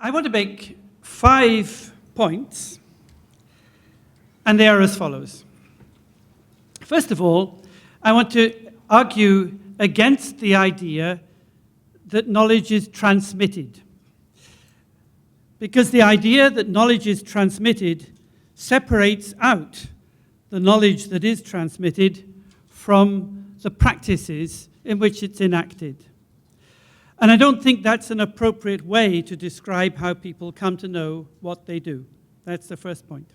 I want to make 5 points, and they are as follows. First of all, I want to argue against the idea that knowledge is transmitted, because the idea that knowledge is transmitted separates out the knowledge that is transmitted from the practices in which it's enacted. And I don't think that's an appropriate way to describe how people come to know what they do. That's the first point.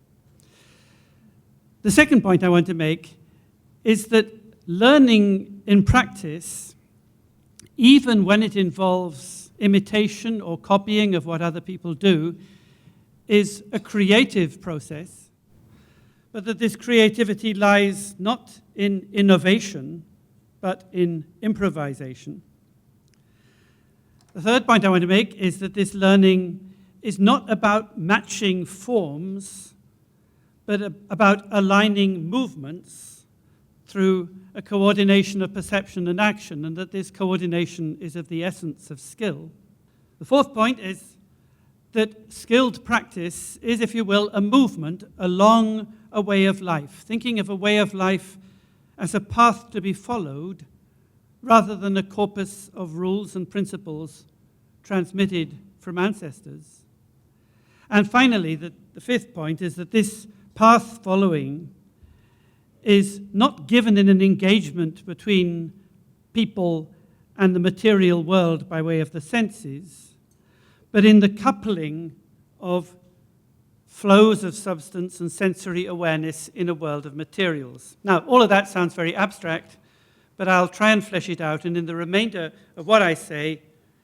The second point I want to make is that learning in practice, even when it involves imitation or copying of what other people do, is a creative process, but that this creativity lies not in innovation, but in improvisation. The third point I want to make is that this learning is not about matching forms, but about aligning movements through a coordination of perception and action, and that this coordination is of the essence of skill. The fourth point is that skilled practice is, if you will, a movement along a way of life, thinking of a way of life as a path to be followed rather than a corpus of rules and principles transmitted from ancestors. And finally, the fifth point is that this path following is not given in an engagement between people and the material world by way of the senses, but in the coupling of flows of substance and sensory awareness in a world of materials. Now, all of that sounds very abstract, but I'll try and flesh it out, and in the remainder of what I say,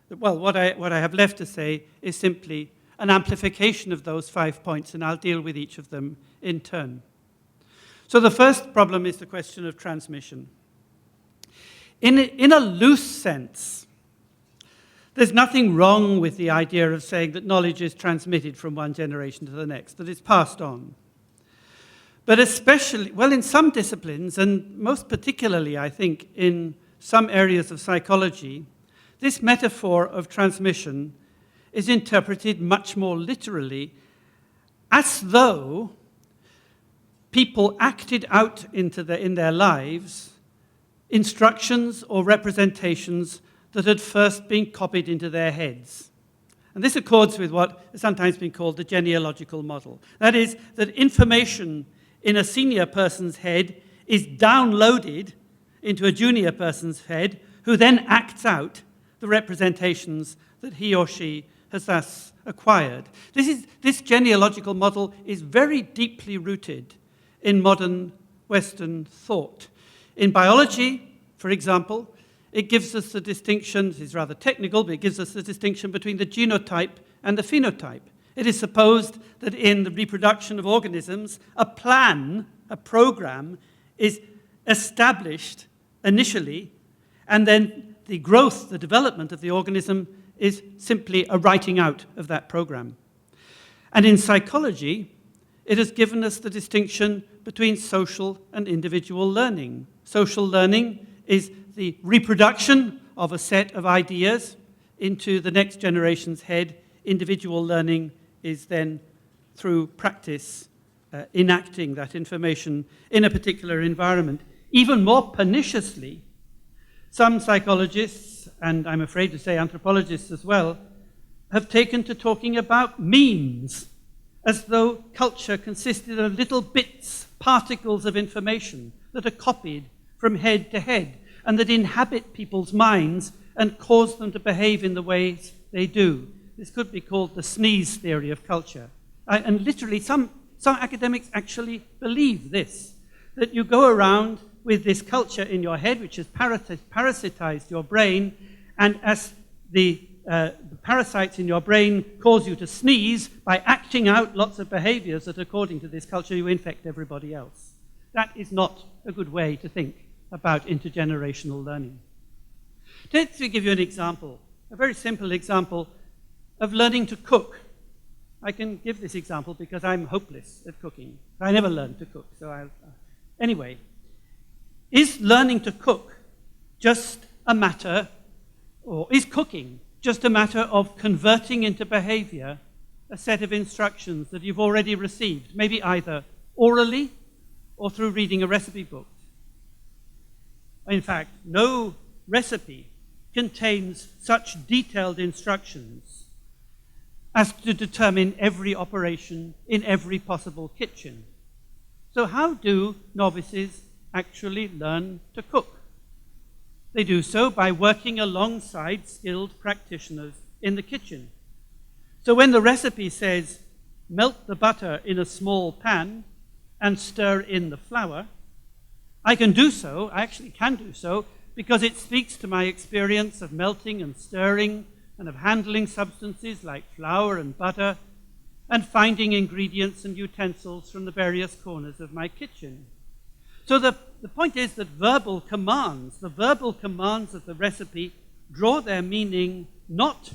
well, what I have left to say is simply an amplification of those 5 points, and I'll deal with each of them in turn. So the first problem is the question of transmission. In a loose sense, there's nothing wrong with the idea of saying that knowledge is transmitted from one generation to the next, that it's passed on. But especially, well, in some disciplines, and most particularly, I think, in some areas of psychology, this metaphor of transmission is interpreted much more literally, as though people acted out in their lives instructions or representations that had first been copied into their heads. And this accords with what has sometimes been called the genealogical model. That is, that information in a senior person's head is downloaded into a junior person's head, who then acts out the representations that he or she has thus acquired. This genealogical model is very deeply rooted in modern Western thought. In biology, for example, it gives us the distinction, this is rather technical, but it gives us the distinction between the genotype and the phenotype. It is supposed that in the reproduction of organisms, a program, is established initially, and then the growth, the development of the organism is simply a writing out of that program. And in psychology, it has given us the distinction between social and individual learning. Social learning is the reproduction of a set of ideas into the next generation's head. Individual learning is then, through practice, enacting that information in a particular environment. Even more perniciously, some psychologists, and I'm afraid to say anthropologists as well, have taken to talking about memes, as though culture consisted of little bits, particles of information that are copied from head to head, and that inhabit people's minds and cause them to behave in the ways they do. This could be called the sneeze theory of culture. And literally, some academics actually believe this, that you go around with this culture in your head, which has parasitized your brain, and as the parasites in your brain cause you to sneeze, by acting out lots of behaviors that, according to this culture, you infect everybody else. That is not a good way to think about intergenerational learning. Let me give you an example, a very simple example of learning to cook. I can give this example because I'm hopeless at cooking. I never learned to cook, anyway. Is learning to cook just a matter, or is cooking just a matter of converting into behavior a set of instructions that you've already received, maybe either orally or through reading a recipe book. In fact, no recipe contains such detailed instructions as to determine every operation in every possible kitchen. So how do novices actually learn to cook? They do so by working alongside skilled practitioners in the kitchen. So when the recipe says, melt the butter in a small pan and stir in the flour, I can do so, I actually can do so, because it speaks to my experience of melting and stirring and of handling substances like flour and butter and finding ingredients and utensils from the various corners of my kitchen. So the point is that the verbal commands of the recipe draw their meaning not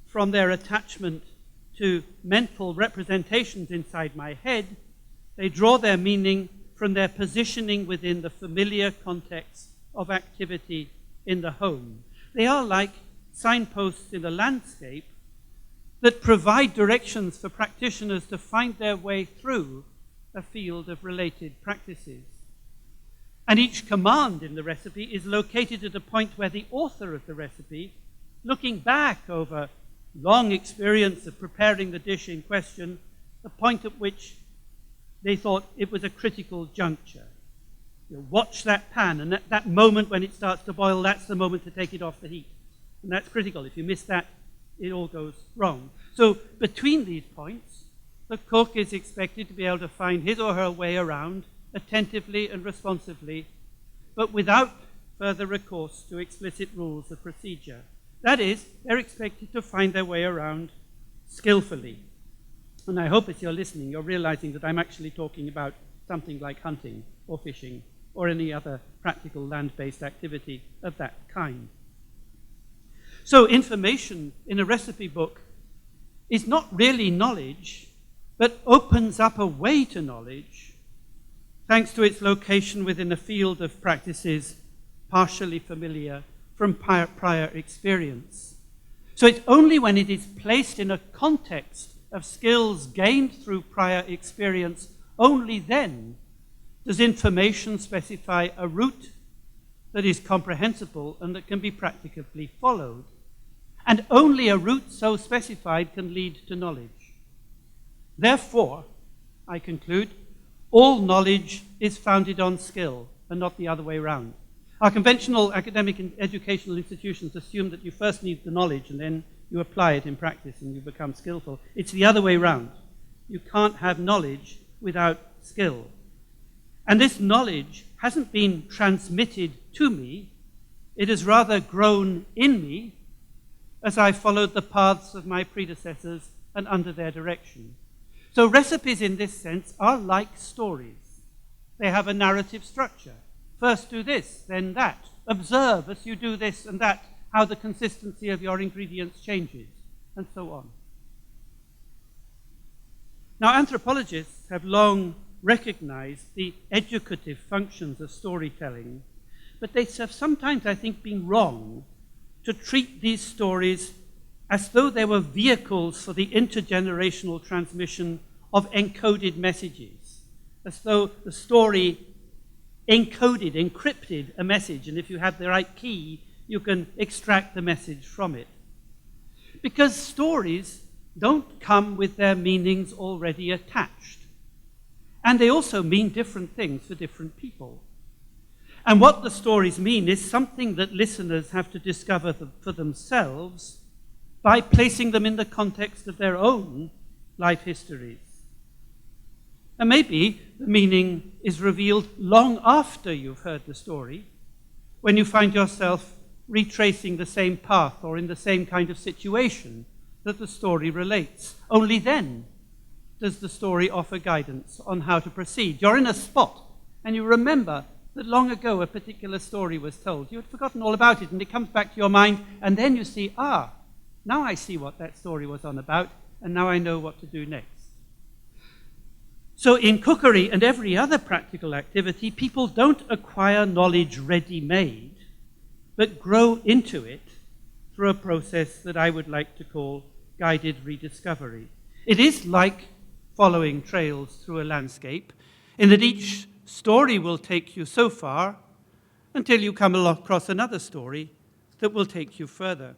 from their attachment to mental representations inside my head, they draw their meaning from their positioning within the familiar context of activity in the home. They are like signposts in a landscape that provide directions for practitioners to find their way through a field of related practices. And each command in the recipe is located at a point where the author of the recipe, looking back over long experience of preparing the dish in question, the point at which they thought it was a critical juncture. You watch that pan, and that moment when it starts to boil, that's the moment to take it off the heat. And that's critical. If you miss that, it all goes wrong. So between these points, the cook is expected to be able to find his or her way around attentively and responsively, but without further recourse to explicit rules of procedure. That is, they're expected to find their way around skillfully. And I hope as you're listening, you're realizing that I'm actually talking about something like hunting or fishing or any other practical land-based activity of that kind. So information in a recipe book is not really knowledge, but opens up a way to knowledge thanks to its location within a field of practices partially familiar from prior experience. So it's only when it is placed in a context of skills gained through prior experience, only then does information specify a route that is comprehensible and that can be practically followed. And only a route so specified can lead to knowledge. Therefore, I conclude, all knowledge is founded on skill and not the other way around. Our conventional academic and educational institutions assume that you first need the knowledge and then you apply it in practice and you become skillful. It's the other way around. You can't have knowledge without skill. And this knowledge hasn't been transmitted to me, it has rather grown in me as I followed the paths of my predecessors and under their direction. So recipes in this sense are like stories. They have a narrative structure. First do this, then that. Observe as you do this and that, how the consistency of your ingredients changes, and so on. Now, anthropologists have long recognized the educative functions of storytelling, but they have sometimes, I think, been wrong to treat these stories as though they were vehicles for the intergenerational transmission of encoded messages, as though the story encoded, encrypted a message, and if you have the right key, you can extract the message from it. Because stories don't come with their meanings already attached. And they also mean different things for different people. And what the stories mean is something that listeners have to discover for themselves by placing them in the context of their own life histories. And maybe the meaning is revealed long after you've heard the story, when you find yourself retracing the same path or in the same kind of situation that the story relates. Only then does the story offer guidance on how to proceed. You're in a spot and you remember that long ago a particular story was told. You had forgotten all about it and it comes back to your mind and then you see, now I see what that story was on about and now I know what to do next. So in cookery and every other practical activity, people don't acquire knowledge ready-made, but grow into it through a process that I would like to call guided rediscovery. It is like following trails through a landscape, in that each story will take you so far until you come across another story that will take you further.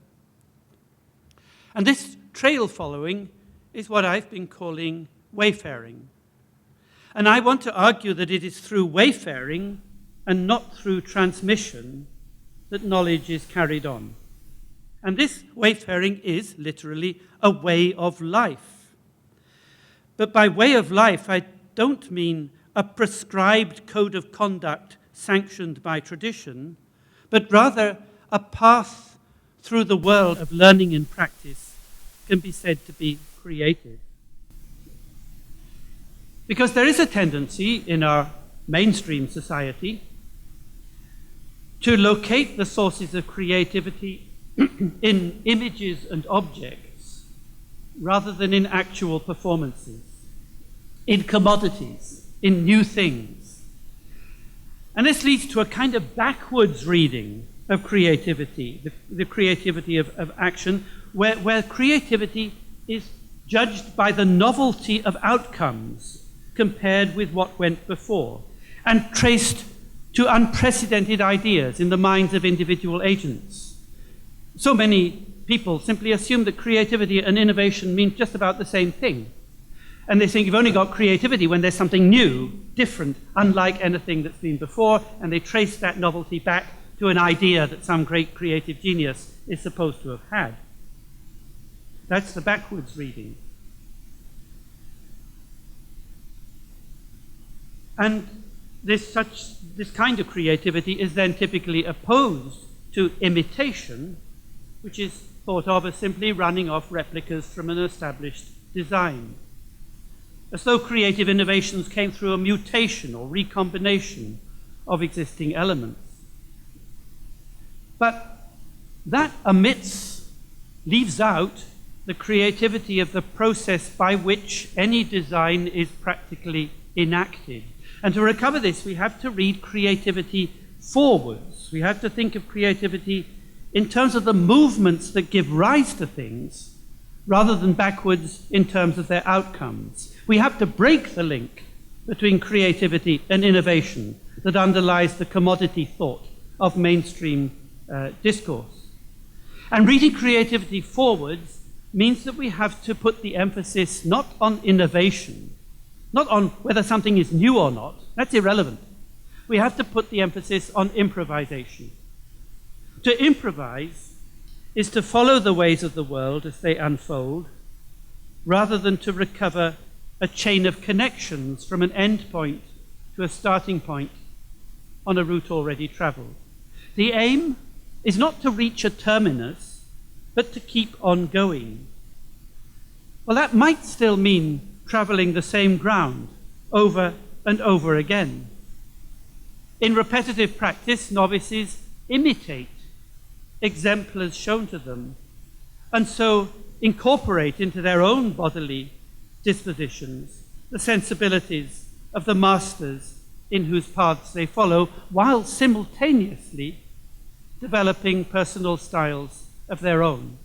And this trail following is what I've been calling wayfaring. And I want to argue that it is through wayfaring and not through transmission that knowledge is carried on. And this wayfaring is literally a way of life. But by way of life, I don't mean a prescribed code of conduct sanctioned by tradition, but rather a path through the world of learning and practice can be said to be creative. Because there is a tendency in our mainstream society to locate the sources of creativity in images and objects rather than in actual performances, in commodities, in new things. And this leads to a kind of backwards reading of creativity, the creativity of action, where creativity is judged by the novelty of outcomes compared with what went before, and traced to unprecedented ideas in the minds of individual agents. So many people simply assume that creativity and innovation mean just about the same thing. And they think you've only got creativity when there's something new, different, unlike anything that's been before, and they trace that novelty back to an idea that some great creative genius is supposed to have had. That's the backwards reading. And this kind of creativity is then typically opposed to imitation, which is thought of as simply running off replicas from an established design, as though creative innovations came through a mutation or recombination of existing elements. But that leaves out the creativity of the process by which any design is practically enacted. And to recover this, we have to read creativity forwards. We have to think of creativity in terms of the movements that give rise to things, rather than backwards in terms of their outcomes. We have to break the link between creativity and innovation that underlies the commodity thought of mainstream discourse. And reading creativity forwards means that we have to put the emphasis not on innovation, not on whether something is new or not. That's irrelevant. We have to put the emphasis on improvisation. To improvise is to follow the ways of the world as they unfold, rather than to recover a chain of connections from an end point to a starting point on a route already traveled. The aim is not to reach a terminus, but to keep on going. Well, that might still mean traveling the same ground over and over again. In repetitive practice, novices imitate exemplars shown to them, and so incorporate into their own bodily dispositions the sensibilities of the masters in whose paths they follow, while simultaneously developing personal styles of their own.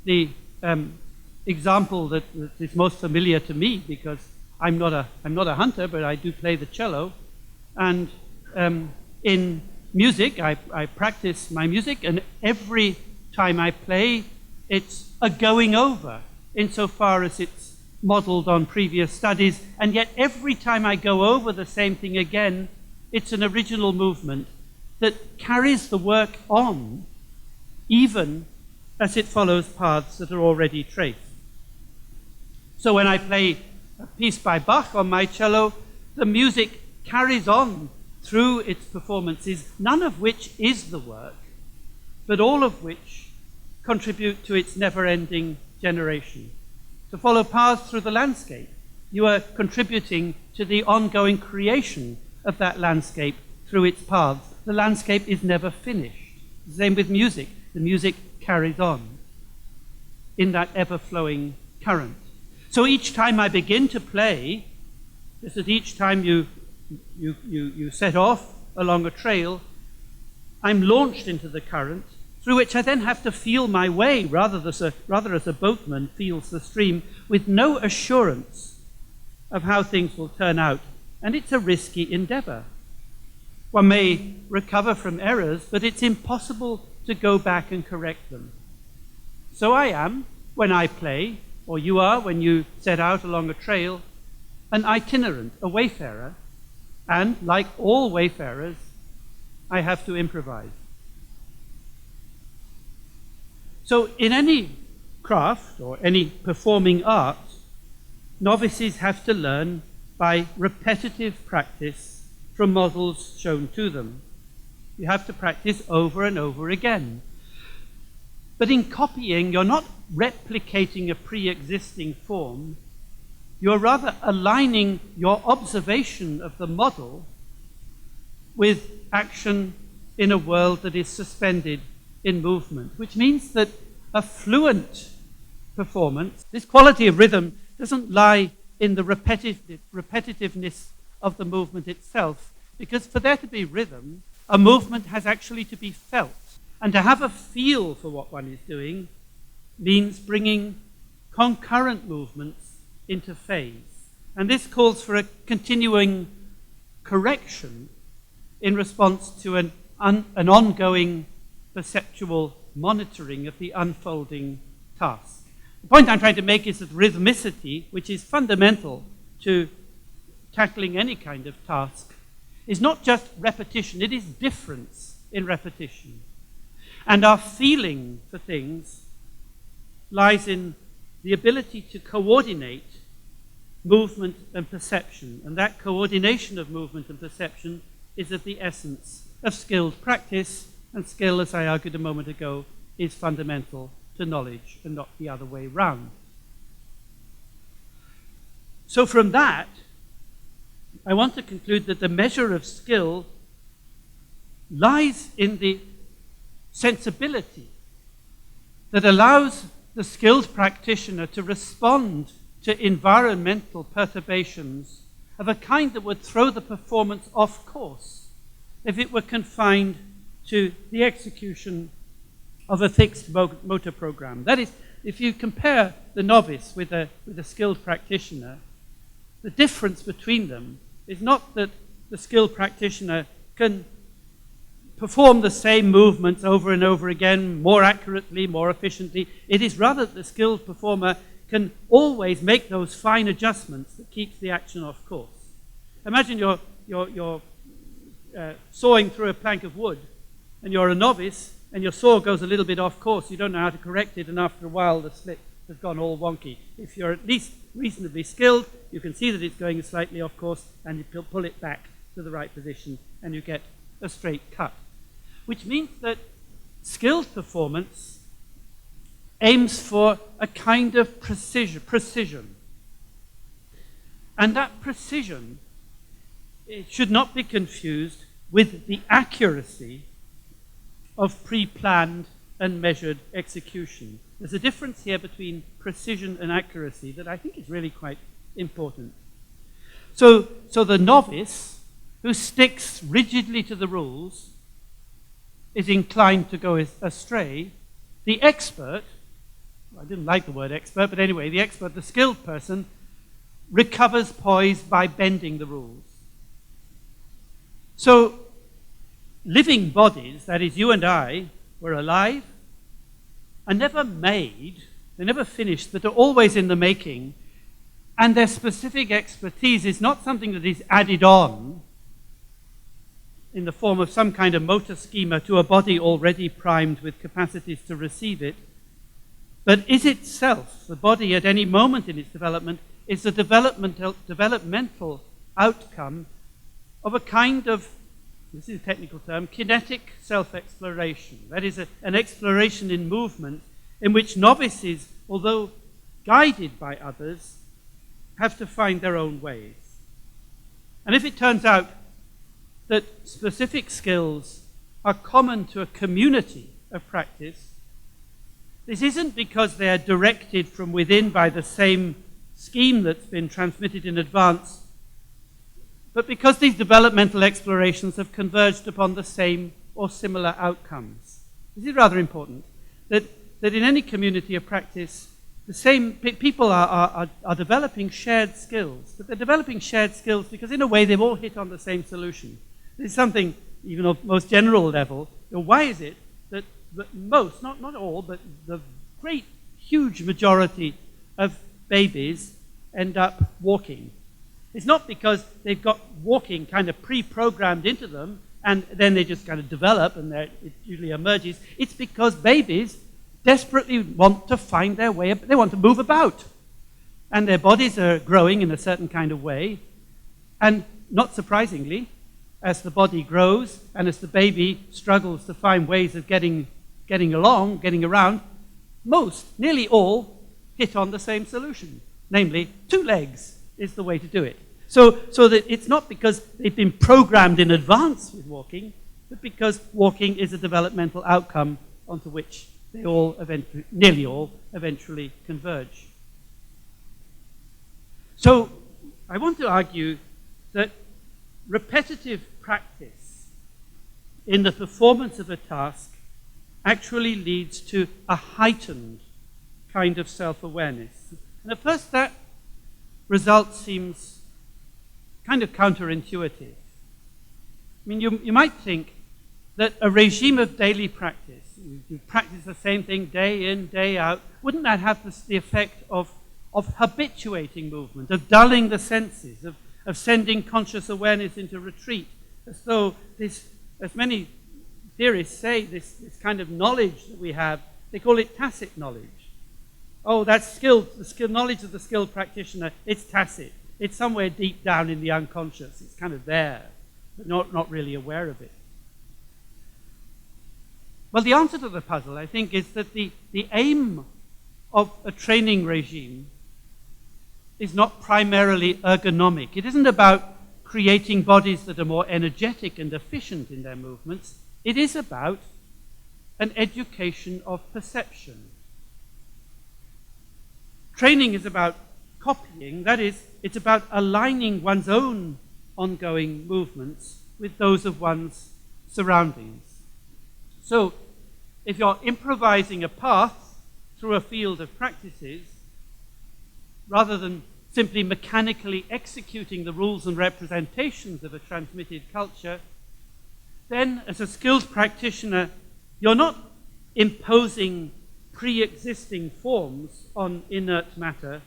The example that is most familiar to me, because I'm not a hunter, but I do play the cello, and in music, I practice my music, and every time I play, it's a going over, insofar as it's modeled on previous studies, and yet every time I go over the same thing again, it's an original movement that carries the work on, even as it follows paths that are already traced. So when I play a piece by Bach on my cello, the music carries on through its performances, none of which is the work, but all of which contribute to its never-ending generation. To follow paths through the landscape, you are contributing to the ongoing creation of that landscape through its paths. The landscape is never finished. Same with music. The music carries on in that ever-flowing current. So each time I begin to play, just as each time you set off along a trail, I'm launched into the current, through which I then have to feel my way, rather as a boatman feels the stream, with no assurance of how things will turn out. And it's a risky endeavor. One may recover from errors, but it's impossible to go back and correct them. So I am, when I play, or you are when you set out along a trail, an itinerant, a wayfarer, and like all wayfarers, I have to improvise. So in any craft or any performing art, novices have to learn by repetitive practice from models shown to them. You have to practice over and over again. But in copying, you're not replicating a pre-existing form. You're rather aligning your observation of the model with action in a world that is suspended in movement, which means that a fluent performance, this quality of rhythm, doesn't lie in the repetitiveness of the movement itself, because for there to be rhythm, a movement has actually to be felt. And to have a feel for what one is doing means bringing concurrent movements into phase. And this calls for a continuing correction in response to an ongoing perceptual monitoring of the unfolding task. The point I'm trying to make is that rhythmicity, which is fundamental to tackling any kind of task, is not just repetition, it is difference in repetition. And our feeling for things lies in the ability to coordinate movement and perception. And that coordination of movement and perception is of the essence of skilled practice, and skill, as I argued a moment ago, is fundamental to knowledge and not the other way round. So from that, I want to conclude that the measure of skill lies in the sensibility that allows the skilled practitioner to respond to environmental perturbations of a kind that would throw the performance off course if it were confined to the execution of a fixed motor program. That is, if you compare the novice with a skilled practitioner, the difference between them is not that the skilled practitioner can perform the same movements over and over again, more accurately, more efficiently. It is rather that the skilled performer can always make those fine adjustments that keeps the action off course. Imagine you're sawing through a plank of wood, and you're a novice, and your saw goes a little bit off course. You don't know how to correct it, and after a while the slit has gone all wonky. If you're at least reasonably skilled, you can see that it's going slightly off course, and you pull it back to the right position, and you get a straight cut. Which means that skilled performance aims for a kind of precision. And that precision, it should not be confused with the accuracy of pre-planned and measured execution. There's a difference here between precision and accuracy that I think is really quite important. So the novice who sticks rigidly to the rules is inclined to go astray. The expert, I didn't like the word expert, but anyway, the expert, the skilled person, recovers poise by bending the rules. So living bodies, that is you and I, were alive, are never made, they're never finished, but are always in the making, and their specific expertise is not something that is added on in the form of some kind of motor schema to a body already primed with capacities to receive it, but is itself, the body at any moment in its development, is the developmental outcome of a kind of, this is a technical term, kinetic self-exploration. That is an exploration in movement in which novices, although guided by others, have to find their own ways. And if it turns out that specific skills are common to a community of practice, this isn't because they are directed from within by the same scheme that's been transmitted in advance, but because these developmental explorations have converged upon the same or similar outcomes. This is rather important, that in any community of practice, the same people are developing shared skills, but they're developing shared skills because in a way they've all hit on the same solution. There's something, even on most general level, why is it that most, not all, but the great, huge majority of babies end up walking? It's not because they've got walking kind of pre-programmed into them and then they just kind of develop and it usually emerges. It's because babies desperately want to find their way, they want to move about. And their bodies are growing in a certain kind of way. And not surprisingly, as the body grows and as the baby struggles to find ways of getting along, getting around, nearly all, hit on the same solution. Namely, 2 legs is the way to do it. So that it's not because they've been programmed in advance with walking, but because walking is a developmental outcome onto which they all nearly all eventually converge. So I want to argue that repetitive practice in the performance of a task actually leads to a heightened kind of self-awareness. And at first that result seems kind of counterintuitive. I mean, you might think that a regime of daily practice, you practice the same thing day in, day out, wouldn't that have the effect of habituating movement, of dulling the senses, of sending conscious awareness into retreat, as though this, as many theorists say, this kind of knowledge that we have, they call it tacit knowledge. Oh, that's the knowledge of the skilled practitioner, it's tacit. It's somewhere deep down in the unconscious. It's kind of there, but not really aware of it. Well, the answer to the puzzle, I think, is that the aim of a training regime is not primarily ergonomic. It isn't about creating bodies that are more energetic and efficient in their movements. It is about an education of perception. Training is about copying, that is, it's about aligning one's own ongoing movements with those of one's surroundings. So, if you're improvising a path through a field of practices, rather than simply mechanically executing the rules and representations of a transmitted culture, then as a skilled practitioner, you're not imposing pre-existing forms on inert matter,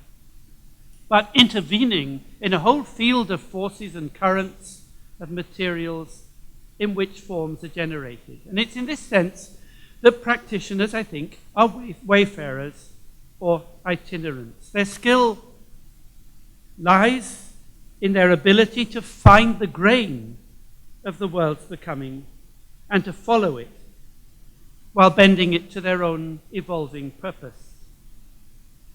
but intervening in a whole field of forces and currents of materials in which forms are generated. And it's in this sense that practitioners, I think, are wayfarers or itinerants. Their skill lies in their ability to find the grain of the world's becoming and to follow it while bending it to their own evolving purpose.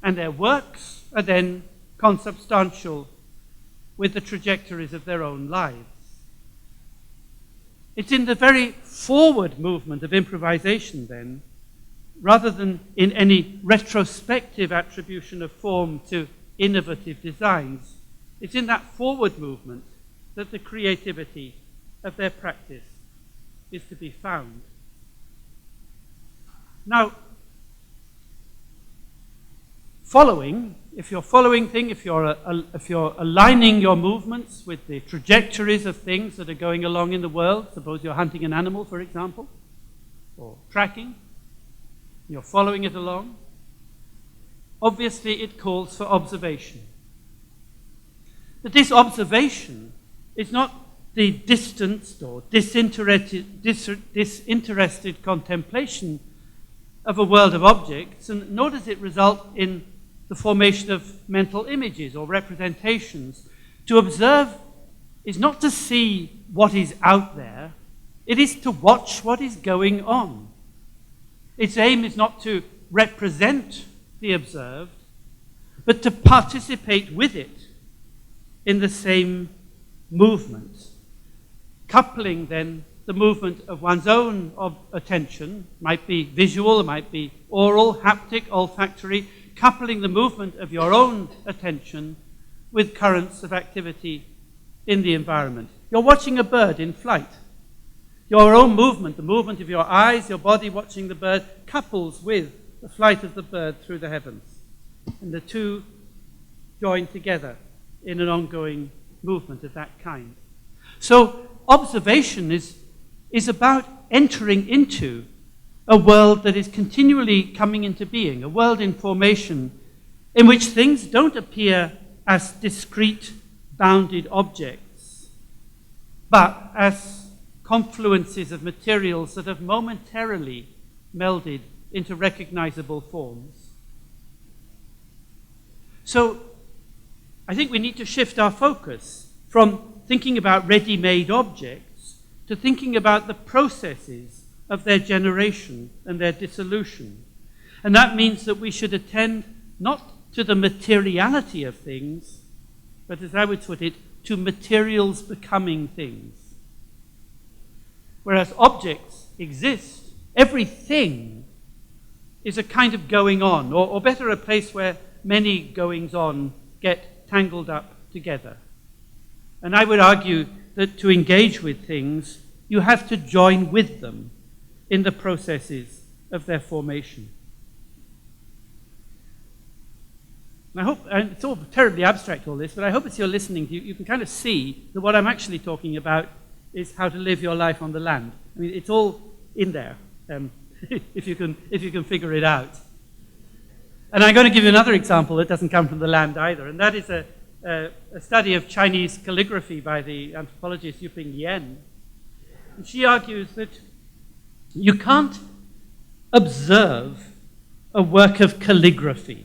And their works are then consubstantial with the trajectories of their own lives. It's in the very forward movement of improvisation, then, rather than in any retrospective attribution of form to innovative designs, it's in that forward movement that the creativity of their practice is to be found. Now, following, if you're following things, if you're aligning your movements with the trajectories of things that are going along in the world, suppose you're hunting an animal, for example, or tracking, you're following it along, obviously it calls for observation. But this observation is not the distanced or disinterested contemplation of a world of objects, and nor does it result in the formation of mental images or representations. To observe is not to see what is out there, it is to watch what is going on. Its aim is not to represent the observed, but to participate with it in the same movement. Coupling then the movement of one's own attention, might be visual, it might be oral, haptic, olfactory, coupling the movement of your own attention with currents of activity in the environment. You're watching a bird in flight. Your own movement, the movement of your eyes, your body watching the bird, couples with the flight of the bird through the heavens. And the two join together in an ongoing movement of that kind. So observation is about entering into a world that is continually coming into being, a world in formation in which things don't appear as discrete, bounded objects, but as confluences of materials that have momentarily melded into recognizable forms. So I think we need to shift our focus from thinking about ready-made objects to thinking about the processes of their generation and their dissolution. And that means that we should attend not to the materiality of things, but as I would put it, to materials becoming things. Whereas objects exist, everything is a kind of going on, or better, a place where many goings on get tangled up together. And I would argue that to engage with things, you have to join with them in the processes of their formation. And I hope, and it's all terribly abstract, all this, but I hope as you're listening, you can kind of see that what I'm actually talking about is how to live your life on the land. I mean, it's all in there, if you can figure it out. And I'm going to give you another example that doesn't come from the land either, and that is a study of Chinese calligraphy by the anthropologist Yuping Yen. And she argues that you can't observe a work of calligraphy,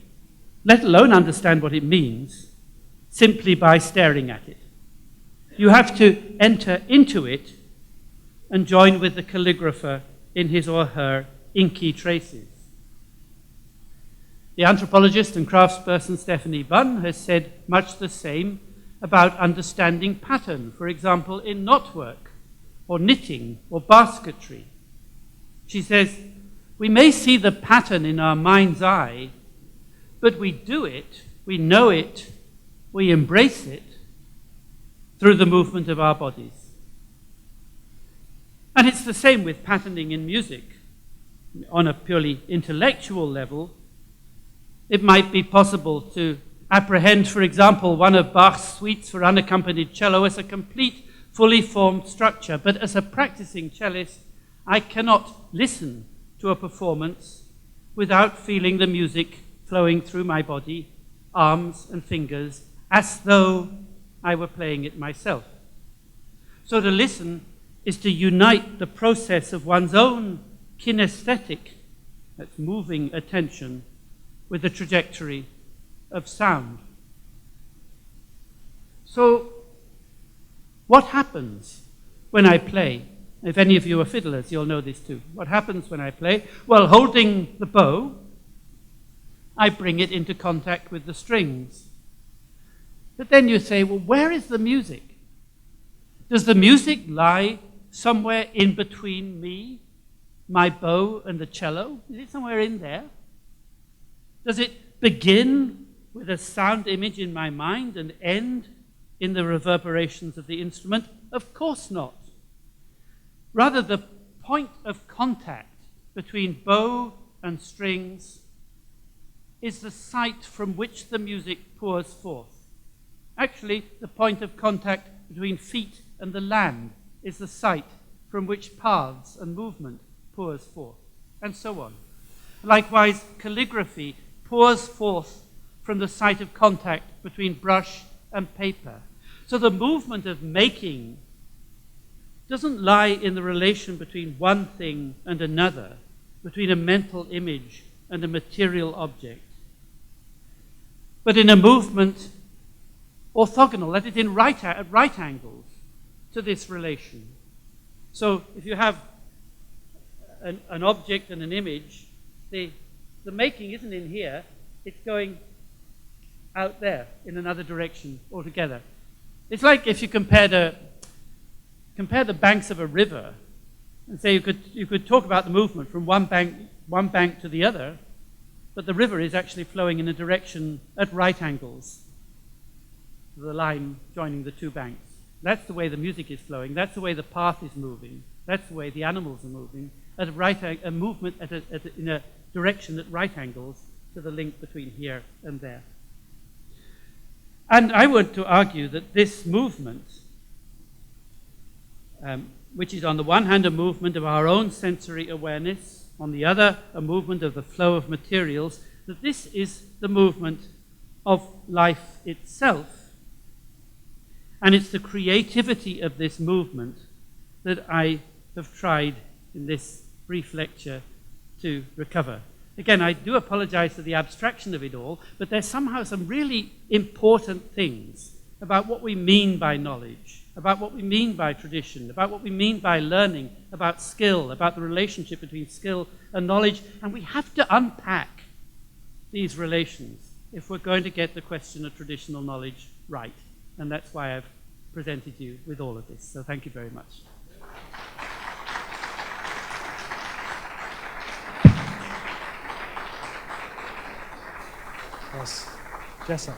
let alone understand what it means, simply by staring at it. You have to enter into it and join with the calligrapher in his or her inky traces. The anthropologist and craftsperson Stephanie Bunn has said much the same about understanding pattern, for example, in knotwork, or knitting, or basketry. She says, we may see the pattern in our mind's eye, but we do it, we know it, we embrace it through the movement of our bodies. And it's the same with patterning in music. On a purely intellectual level, it might be possible to apprehend, for example, one of Bach's suites for unaccompanied cello as a complete, fully formed structure. But as a practicing cellist, I cannot listen to a performance without feeling the music flowing through my body, arms and fingers, as though I were playing it myself. So to listen is to unite the process of one's own kinesthetic, that's moving attention, with the trajectory of sound. So what happens when I play? If any of you are fiddlers, you'll know this too. What happens when I play? Well, holding the bow, I bring it into contact with the strings. But then you say, well, where is the music? Does the music lie somewhere in between me, my bow, and the cello? Is it somewhere in there? Does it begin with a sound image in my mind and end in the reverberations of the instrument? Of course not. Rather, the point of contact between bow and strings is the site from which the music pours forth. Actually, the point of contact between feet and the land is the site from which paths and movement pours forth, and so on. Likewise, calligraphy pours forth from the site of contact between brush and paper. So the movement of making doesn't lie in the relation between one thing and another, between a mental image and a material object, but in a movement orthogonal, that is at right angles to this relation. So if you have an object and an image, the making isn't in here, it's going out there in another direction altogether. It's like if you compare the banks of a river and say you could talk about the movement from one bank to the other, but the river is actually flowing in a direction at right angles to the line joining the two banks. That's the way the music is flowing. That's the way the path is moving. That's the way the animals are moving, at a movement in a direction at right angles to the link between here and there. And I want to argue that this movement, which is on the one hand a movement of our own sensory awareness, on the other a movement of the flow of materials, that this is the movement of life itself. And it's the creativity of this movement that I have tried in this brief lecture to recover. Again, I do apologize for the abstraction of it all, but there's somehow some really important things about what we mean by knowledge, about what we mean by tradition, about what we mean by learning, about skill, about the relationship between skill and knowledge, and we have to unpack these relations if we're going to get the question of traditional knowledge right. And that's why I've presented you with all of this. So thank you very much. Yes. Jessa.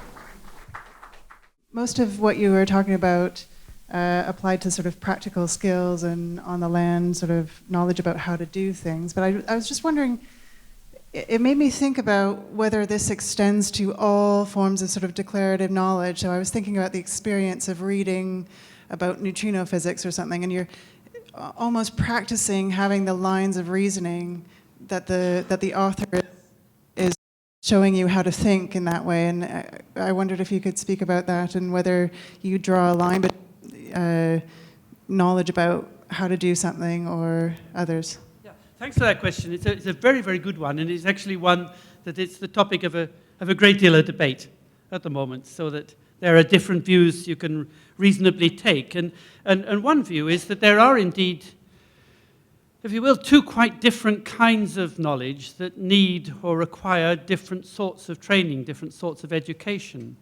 Most of what you were talking about applied to sort of practical skills and on the land sort of knowledge about how to do things. But I was just wondering, it made me think about whether this extends to all forms of sort of declarative knowledge. So I was thinking about the experience of reading about neutrino physics or something, and you're almost practicing having the lines of reasoning that the author is showing you how to think in that way. And I wondered if you could speak about that and whether you draw a line between knowledge about how to do something or others. Yeah, thanks for that question. It's a very, very good one, and it's actually one that it's the topic of a great deal of debate at the moment, so that there are different views you can reasonably take. And one view is that there are indeed, if you will, two quite different kinds of knowledge that need or require different sorts of training, different sorts of education.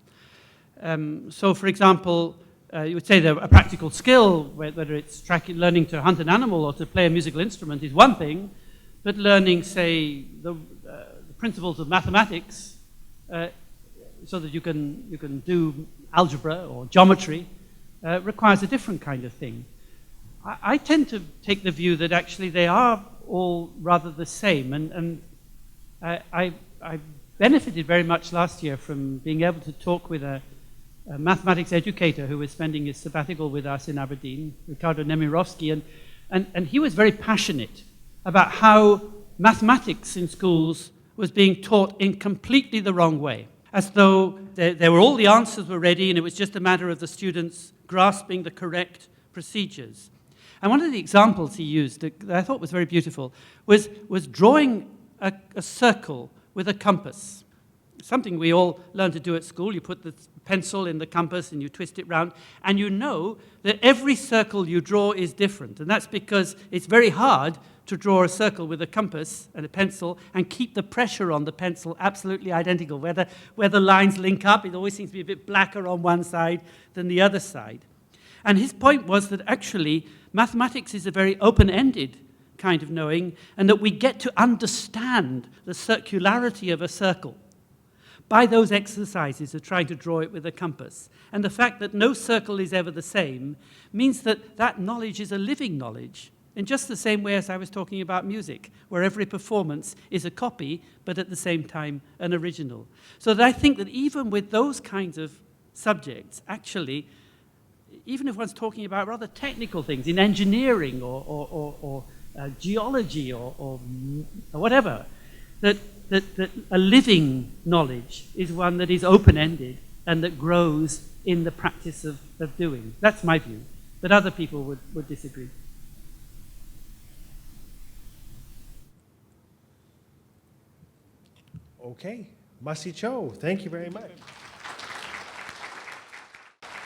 So, for example, you would say that a practical skill, whether it's learning to hunt an animal or to play a musical instrument, is one thing, but learning, say, the principles of mathematics, so that you can do algebra or geometry, requires a different kind of thing. I tend to take the view that actually they are all rather the same, and I benefited very much last year from being able to talk with a mathematics educator who was spending his sabbatical with us in Aberdeen, Ricardo Nemirovsky, and he was very passionate about how mathematics in schools was being taught in completely the wrong way, as though there were all the answers were ready and it was just a matter of the students grasping the correct procedures. And one of the examples he used that I thought was very beautiful was drawing a circle with a compass. Something we all learn to do at school. You put the pencil in the compass and you twist it round, and you know that every circle you draw is different. And that's because it's very hard to draw a circle with a compass and a pencil and keep the pressure on the pencil absolutely identical. Where the lines link up, it always seems to be a bit blacker on one side than the other side. And his point was that actually mathematics is a very open-ended kind of knowing, and that we get to understand the circularity of a circle by those exercises of trying to draw it with a compass. And the fact that no circle is ever the same means that that knowledge is a living knowledge, in just the same way as I was talking about music, where every performance is a copy, but at the same time an original. So that I think that even with those kinds of subjects, actually, even if one's talking about rather technical things in engineering or geology or whatever, that a living knowledge is one that is open-ended and that grows in the practice of doing. That's my view, but other people would disagree. Okay, Masi Cho, thank you very much.